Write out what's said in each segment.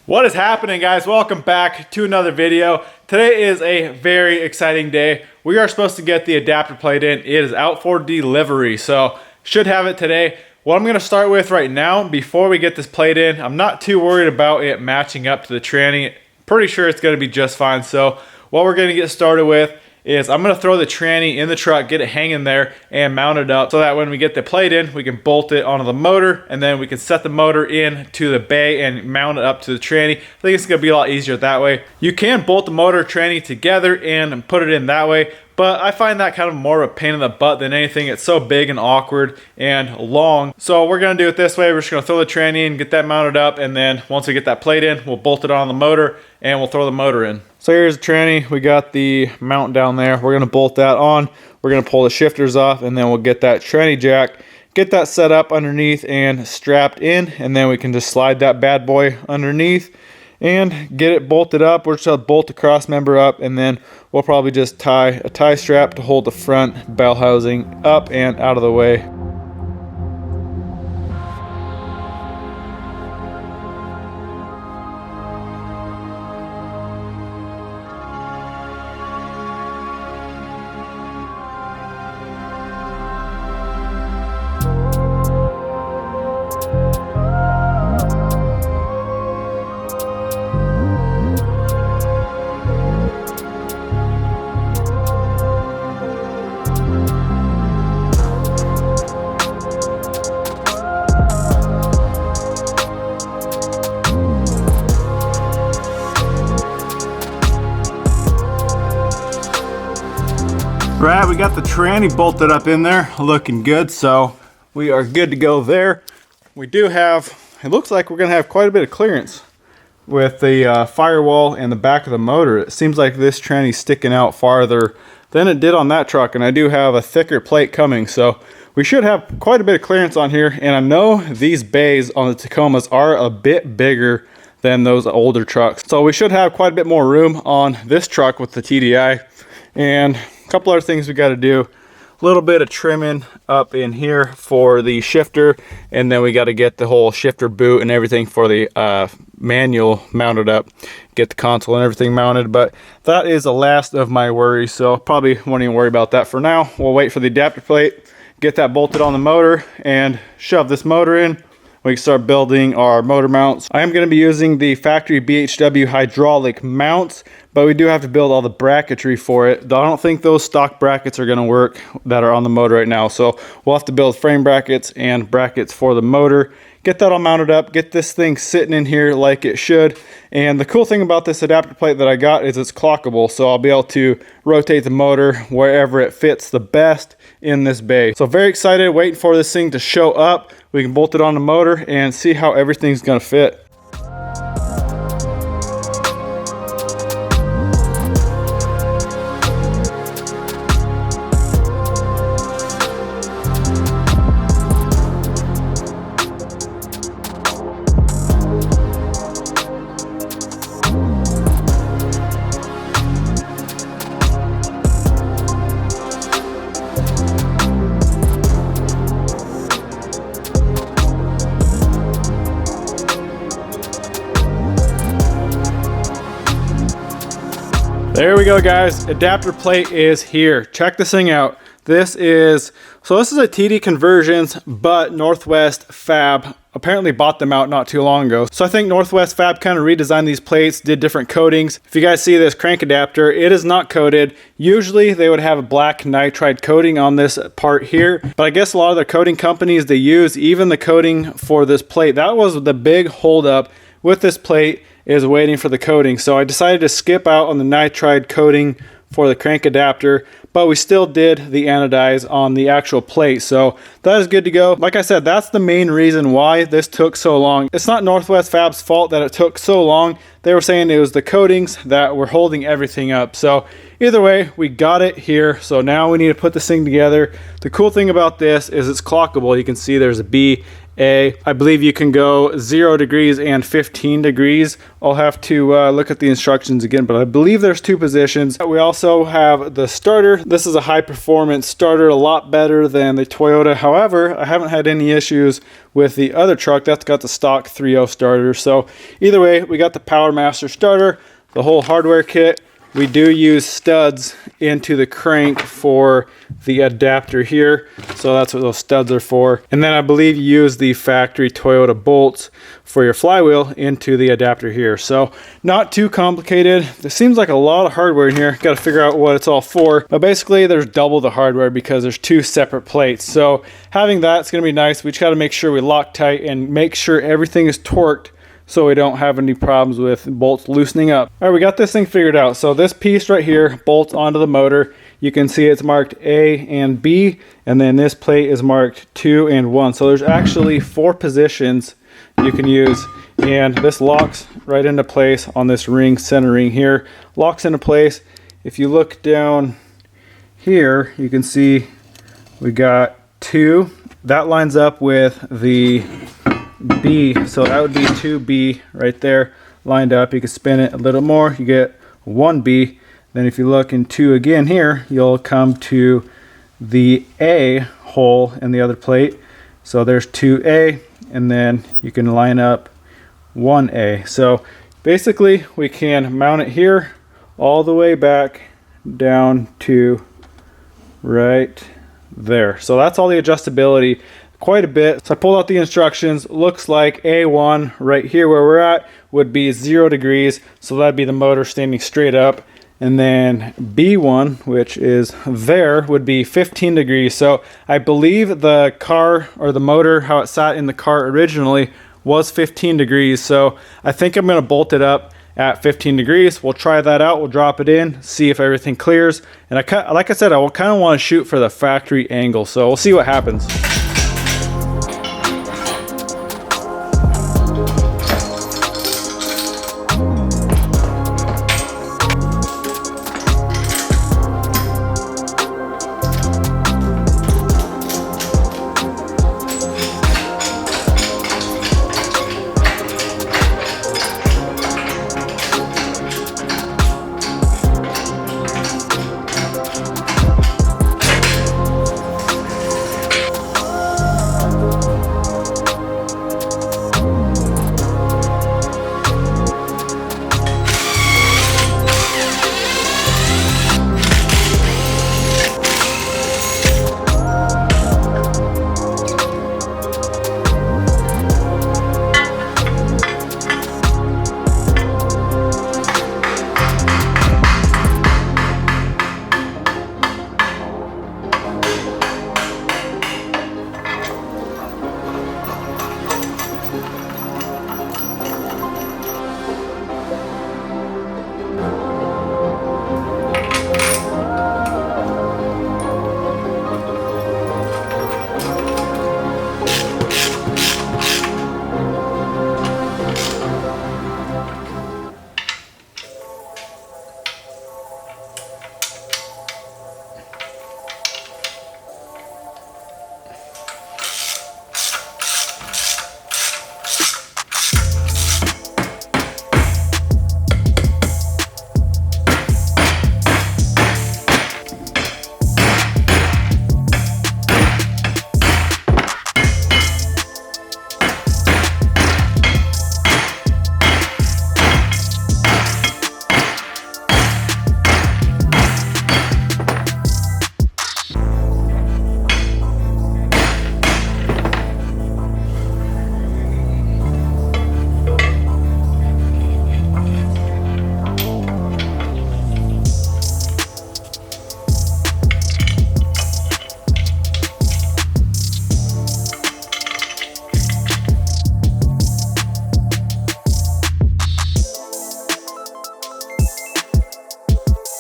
What is happening, guys? Welcome back to another video. Today is a very exciting day. We are supposed to get the adapter plate in. It is out for delivery, so should have it today. What I'm going to start with right now, before we get this plate in, I'm not too worried about it matching up to the tranny. Pretty sure it's going to be just fine. So what we're going to get started with is I'm going to throw the tranny in the truck, get it hanging there, and mount it up so that when we get the plate in, we can bolt it onto the motor, and then we can set the motor in to the bay and mount it up to the tranny. I think it's going to be a lot easier that way. You can bolt the motor tranny together and put it in that way, but I find that kind of more of a pain in the butt than anything. It's so big and awkward and long. So we're going to do it this way. We're just going to throw the tranny in, get that mounted up, and then once we get that plate in, we'll bolt it on the motor and we'll throw the motor in. So here's the tranny. We got the mount down there. We're going to bolt that on. We're going to pull the shifters off, and then we'll get that tranny jack, get that set up underneath and strapped in, and then we can just slide that bad boy underneath and get it bolted up. We're just going to bolt the cross member up, and then we'll probably just tie a tie strap to hold the front bell housing up and out of the way. Right, we got the tranny bolted up in there, looking good, so we are good to go there. We do have, it looks like we're going to have quite a bit of clearance with the firewall and the back of the motor. It seems like this tranny's sticking out farther than it did on that truck, and I do have a thicker plate coming, so we should have quite a bit of clearance on here. And I know these bays on the Tacomas are a bit bigger than those older trucks, so we should have quite a bit more room on this truck with the TDI. And a couple other things we got to do: a little bit of trimming up in here for the shifter, and then we got to get the whole shifter boot and everything for the manual mounted up, get the console and everything mounted. But that is the last of my worries, so probably won't even worry about that for now. We'll wait for the adapter plate, get that bolted on the motor, and shove this motor in. We can start building our motor mounts. I am going to be using the factory BHW hydraulic mounts, but we do have to build all the bracketry for it. I don't think those stock brackets are going to work that are on the motor right now, so we'll have to build frame brackets and brackets for the motor. Get that all mounted up, get this thing sitting in here like it should. And the cool thing about this adapter plate that I got is it's clockable, so I'll be able to rotate the motor wherever it fits the best in this bay. So very excited, waiting for this thing to show up. We can bolt it on the motor and see how everything's gonna fit. There we go, guys. Adapter plate is here. Check this thing out. This is a TD Conversions, but Northwest Fab apparently bought them out not too long ago. So I think Northwest Fab kind of redesigned these plates, did different coatings. If you guys see this crank adapter, it is not coated. Usually they would have a black nitride coating on this part here, but I guess a lot of the coating companies, they use even the coating for this plate. That was the big holdup with this plate, is waiting for the coating. So I decided to skip out on the nitride coating for the crank adapter, but we still did the anodize on the actual plate. So that is good to go. Like I said, that's the main reason why this took so long. It's not Northwest Fab's fault that it took so long. They were saying it was the coatings that were holding everything up. So either way, we got it here. So now we need to put this thing together. The cool thing about this is it's clockable. You can see there's a B A. I believe you can go 0 degrees and 15 degrees. I'll have to look at the instructions again, but I believe there's 2 positions. We also have the starter. This is a high performance starter, a lot better than the Toyota. However, I haven't had any issues with the other truck that's got the stock 3.0 starter. So either way, we got the Power Master starter, the whole hardware kit. We do use studs into the crank for the adapter here. So that's what those studs are for. And then I believe you use the factory Toyota bolts for your flywheel into the adapter here. So not too complicated. There seems like a lot of hardware in here. Got to figure out what it's all for. But basically there's double the hardware because there's 2 separate plates. So having that's going to be nice. We just got to make sure we lock tight and make sure everything is torqued so we don't have any problems with bolts loosening up. All right, we got this thing figured out. So this piece right here bolts onto the motor. You can see it's marked A and B, and then this plate is marked 2 and 1. So there's actually 4 positions you can use, and this locks right into place on this ring, center ring here. Locks into place. If you look down here, you can see we got 2. That lines up with the B, so that would be 2B right there lined up. You can spin it a little more, you get 1B. Then if you look in 2 again here, you'll come to the A hole in the other plate. So there's 2A, and then you can line up 1A. So basically we can mount it here all the way back down to right there. So that's all the adjustability. Quite a bit. So I pulled out the instructions. Looks like A1 right here where we're at would be 0 degrees. So that'd be the motor standing straight up. And then B1, which is there, would be 15 degrees. So I believe the car or the motor, how it sat in the car originally, was 15 degrees. So I think I'm going to bolt it up at 15 degrees. We'll try that out. We'll drop it in, see if everything clears. And like I said, I kind of want to shoot for the factory angle. So we'll see what happens.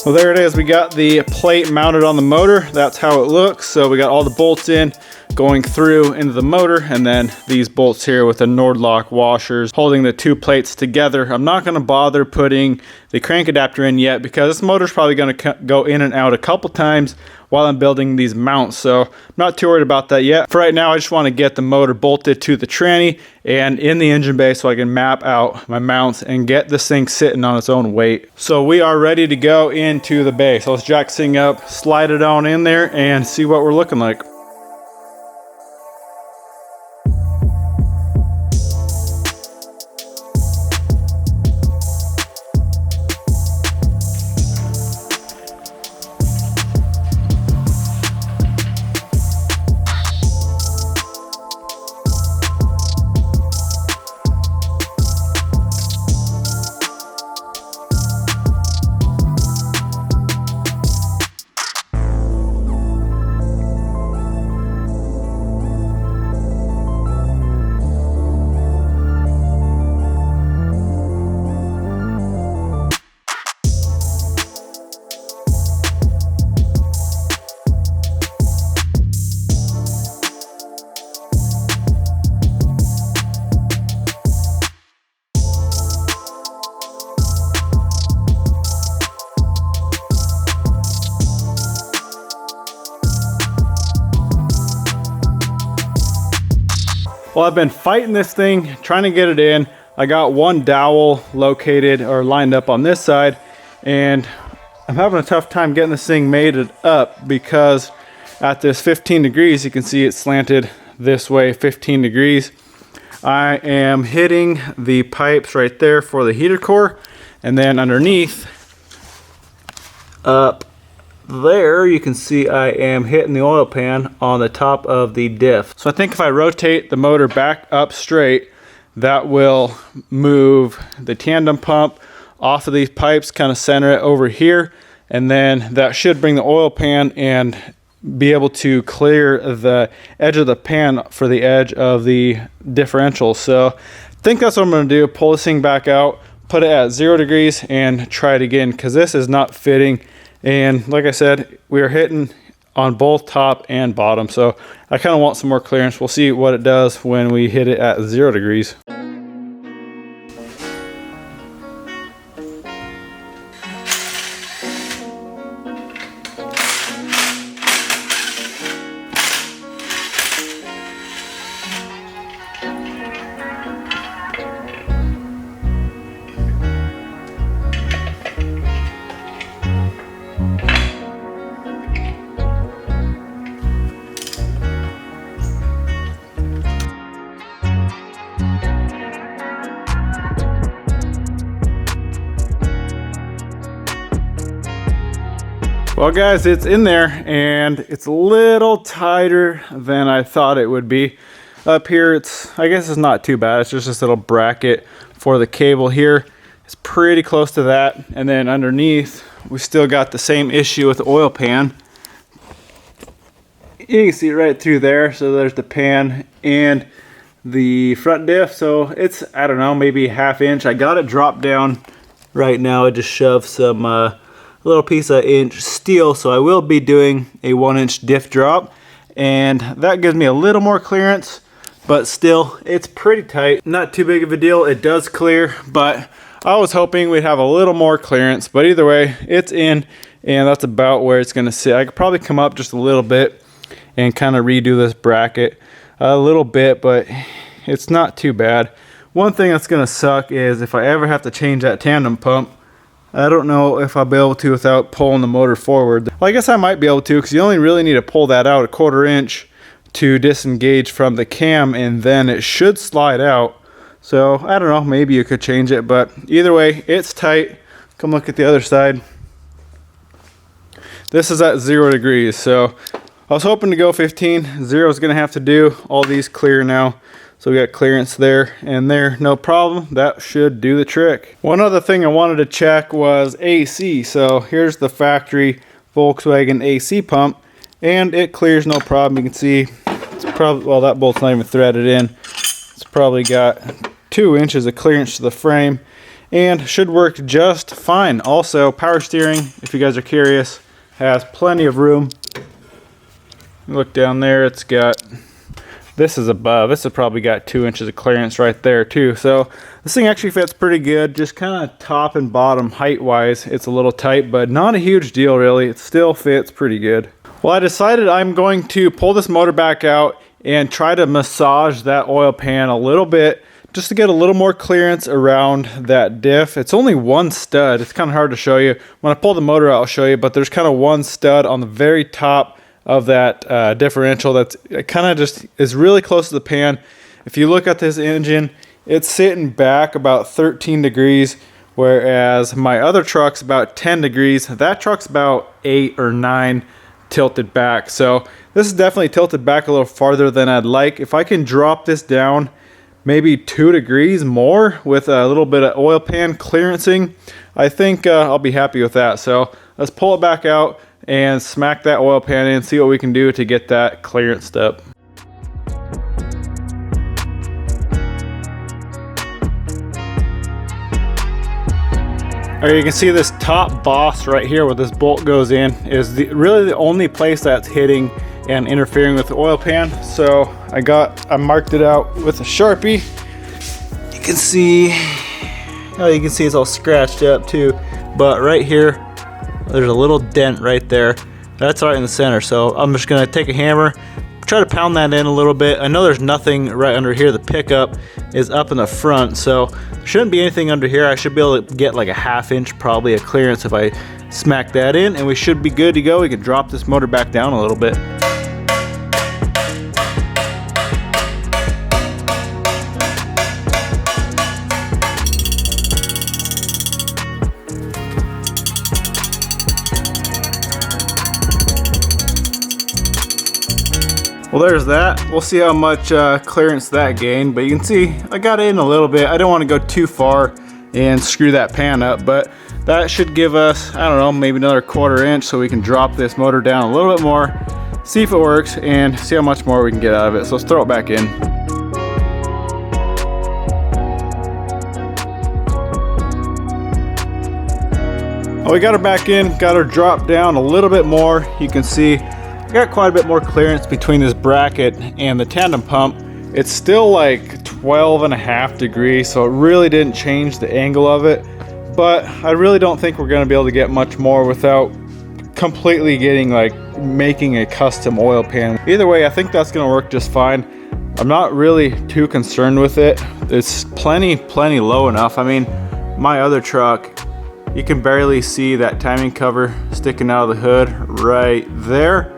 Well, there it is. We got the plate mounted on the motor. That's how it looks. So we got all the bolts in, going through into the motor, and then these bolts here with the Nordlock washers holding the two plates together. I'm not going to bother putting the crank adapter in yet because this motor's probably going to go in and out a couple times while I'm building these mounts, so I'm not too worried about that yet. For right now, I just want to get the motor bolted to the tranny and in the engine bay so I can map out my mounts and get this thing sitting on its own weight. So we are ready to go into the bay. So let's jack this thing up, slide it on in there, and see what we're looking like. Well, I've been fighting this thing, trying to get it in. I got one dowel located or lined up on this side, and I'm having a tough time getting this thing mated up because at this 15 degrees, you can see it's slanted this way, 15 degrees. I am hitting the pipes right there for the heater core, and then underneath, up there, you can see I am hitting the oil pan on the top of the diff. So I think if I rotate the motor back up straight, that will move the tandem pump off of these pipes, kind of center it over here, and then that should bring the oil pan and be able to clear the edge of the pan for the edge of the differential. So I think that's what I'm going to do, pull this thing back out, put it at 0 degrees, and try it again, because this is not fitting. And like I said, we are hitting on both top and bottom, so I kind of want some more clearance. We'll see what it does when we hit it at 0 degrees. Well guys, it's in there and it's a little tighter than I thought it would be. Up here, I guess it's not too bad. It's just this little bracket for the cable here. It's pretty close to that. And then underneath, we still got the same issue with the oil pan. You can see it right through there. So there's the pan and the front diff. So it's, I don't know, maybe ½ inch. I got it dropped down right now. I just shoved some little piece of inch steel, so I will be doing a 1-inch diff drop, and that gives me a little more clearance, but still it's pretty tight. Not too big of a deal. It does clear, but I was hoping we'd have a little more clearance. But either way, it's in, and that's about where it's going to sit. I could probably come up just a little bit and kind of redo this bracket a little bit, but it's not too bad. One thing that's going to suck is if I ever have to change that tandem pump, I don't know if I'll be able to without pulling the motor forward. Well, I guess I might be able to, because you only really need to pull that out 1/4 inch to disengage from the cam, and then it should slide out. So I don't know, maybe you could change it, but either way, it's tight. Come look at the other side. This is at 0 degrees, so I was hoping to go 15. 0 is going to have to do. All these clear now. So we got clearance there and there, no problem. That should do the trick. One other thing I wanted to check was AC. So here's the factory Volkswagen AC pump, and it clears no problem. You can see it's probably, well, that bolt's not even threaded in. It's probably got 2 inches of clearance to the frame and should work just fine. Also, power steering, if you guys are curious, has plenty of room. Look down there, it's got This is above. This has probably got 2 inches of clearance right there too. So this thing actually fits pretty good. Just kind of top and bottom height wise, it's a little tight, but not a huge deal really. It still fits pretty good. Well, I decided I'm going to pull this motor back out and try to massage that oil pan a little bit just to get a little more clearance around that diff. It's only one stud. It's kind of hard to show you. When I pull the motor out, I'll show you, but there's kind of one stud on the very top of that differential that's kind of just is really close to the pan. If you look at this engine, it's sitting back about 13 degrees, whereas my other truck's about 10 degrees. That truck's about 8 or 9 tilted back. So this is definitely tilted back a little farther than I'd like. If I can drop this down maybe 2 degrees more with a little bit of oil pan clearancing, I think I'll be happy with that. So let's pull it back out and smack that oil pan in, see what we can do to get that clearanced up. All right, you can see this top boss right here where this bolt goes in is really the only place that's hitting and interfering with the oil pan. So I marked it out with a Sharpie. You can see, oh, you can see it's all scratched up too, but right here, there's a little dent right there. That's right in the center. So I'm just gonna take a hammer, try to pound that in a little bit. I know there's nothing right under here. The pickup is up in the front, so there shouldn't be anything under here. I should be able to get like a 1/2 inch probably a clearance if I smack that in, and we should be good to go. We can drop this motor back down a little bit. Well, there's that. We'll see how much clearance that gained, but you can see I got in a little bit. I don't want to go too far and screw that pan up, but that should give us, I don't know, maybe another 1/4 inch so we can drop this motor down a little bit more, see if it works, and see how much more we can get out of it. So let's throw it back in. Well, we got her back in, got her dropped down a little bit more. You can see I got quite a bit more clearance between this bracket and the tandem pump. It's still like 12.5 degrees, so it really didn't change the angle of it, but I really don't think we're going to be able to get much more without completely getting like making a custom oil pan. Either way, I think that's going to work just fine. I'm not really too concerned with it. It's plenty low enough. I mean, my other truck, you can barely see that timing cover sticking out of the hood right there.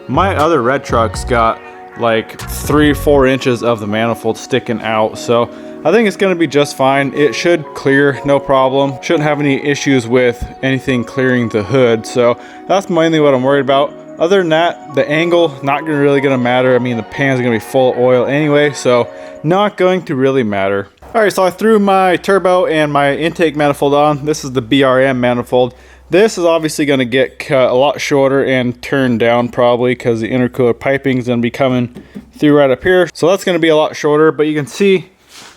My other red truck's got like 3 or 4 inches of the manifold sticking out, so I think it's going to be just fine. It should clear, no problem. Shouldn't have any issues with anything clearing the hood, so that's mainly what I'm worried about. Other than that, the angle, not really going to matter. I mean, the pan's going to be full of oil anyway, so not going to really matter. All right, so I threw my turbo and my intake manifold on. This is the BRM manifold. This is obviously going to get cut a lot shorter and turned down probably because the intercooler piping is going to be coming through right up here. So that's going to be a lot shorter, but you can see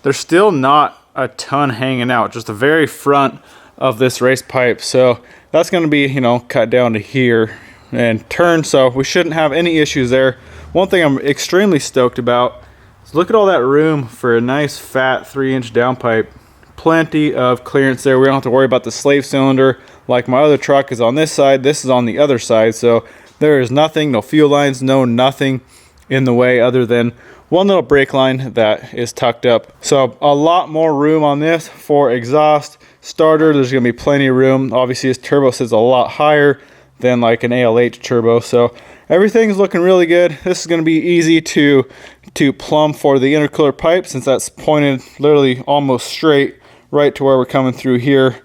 there's still not a ton hanging out, just the very front of this race pipe. So that's going to be, you know, cut down to here and turned, so we shouldn't have any issues there. One thing I'm extremely stoked about is look at all that room for a nice fat 3-inch downpipe. Plenty of clearance there. We don't have to worry about the slave cylinder like my other truck is on this side. This is on the other side, so there is nothing, no fuel lines, nothing in the way other than one little brake line that is tucked up. So a lot more room on this for exhaust. Starter, there's going to be plenty of room. Obviously this turbo sits a lot higher than like an ALH turbo, so everything's looking really good. This is going to be easy to plumb for the intercooler pipe since that's pointed literally almost straight right to where we're coming through here.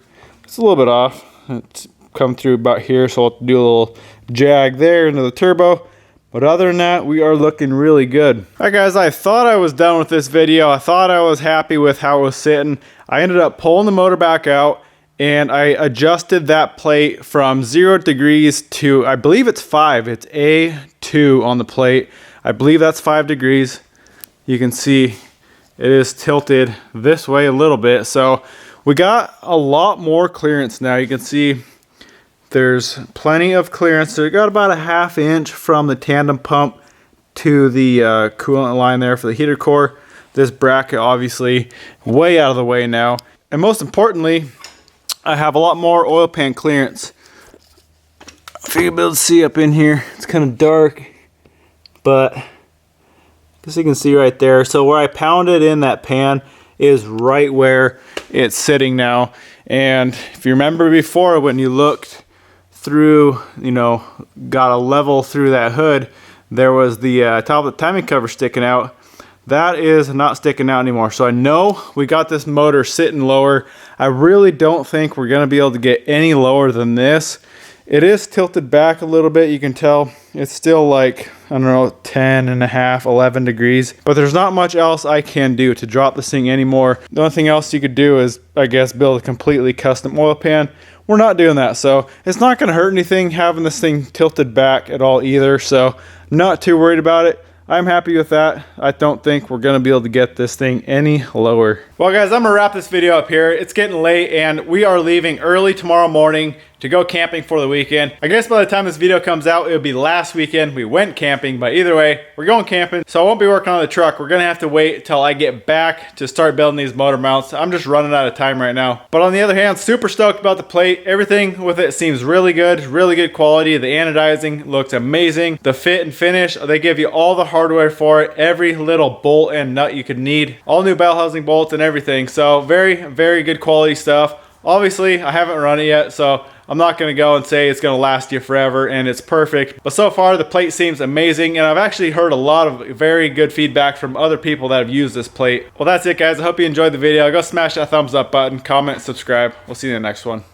It's a little bit off. It's come through about here, so I'll do a little jag there into the turbo. But other than that, we are looking really good. All right, guys, I thought I was done with this video. I thought I was happy with how it was sitting. I ended up pulling the motor back out, and I adjusted that plate from 0 degrees to, I believe it's 5. It's A2 on the plate. I believe that's 5 degrees. You can see it is tilted this way a little bit. So we got a lot more clearance now. You can see there's plenty of clearance. So we got about a 1/2 inch from the tandem pump to the coolant line there for the heater core. This bracket obviously way out of the way now. And most importantly, I have a lot more oil pan clearance. If you'll be able to see up in here, it's kind of dark, but I guess you can see right there. So where I pounded in that pan is right where it's sitting now. And if you remember before, when you looked through, you know, got a level through that hood, there was the top of the timing cover sticking out. That is not sticking out anymore. So I know we got this motor sitting lower. I really don't think we're gonna be able to get any lower than this. It is tilted back a little bit. You can tell it's still like, I don't know, 10 and a half, 11 degrees. But there's not much else I can do to drop this thing anymore. The only thing else you could do is, I guess, build a completely custom oil pan. We're not doing that. So it's not gonna hurt anything having this thing tilted back at all either. So I'm not too worried about it. I'm happy with that. I don't think we're gonna be able to get this thing any lower. Well guys, I'm gonna wrap this video up here. It's getting late and we are leaving early tomorrow morning to go camping for the weekend. I guess by the time this video comes out, it'll be last weekend we went camping, but either way, we're going camping. So I won't be working on the truck. We're gonna have to wait till I get back to start building these motor mounts. I'm just running out of time right now. But on the other hand, super stoked about the plate. Everything with it seems really good quality. The anodizing looks amazing. The fit and finish, they give you all the hardware for it. Every little bolt and nut you could need. All new bell housing bolts and everything. So very good quality stuff. Obviously, I haven't run it yet, so I'm not gonna go and say it's gonna last you forever and it's perfect. But so far, the plate seems amazing, and I've actually heard a lot of very good feedback from other people that have used this plate. Well, that's it, guys. I hope you enjoyed the video. Go smash that thumbs up button, comment, subscribe. We'll see you in the next one.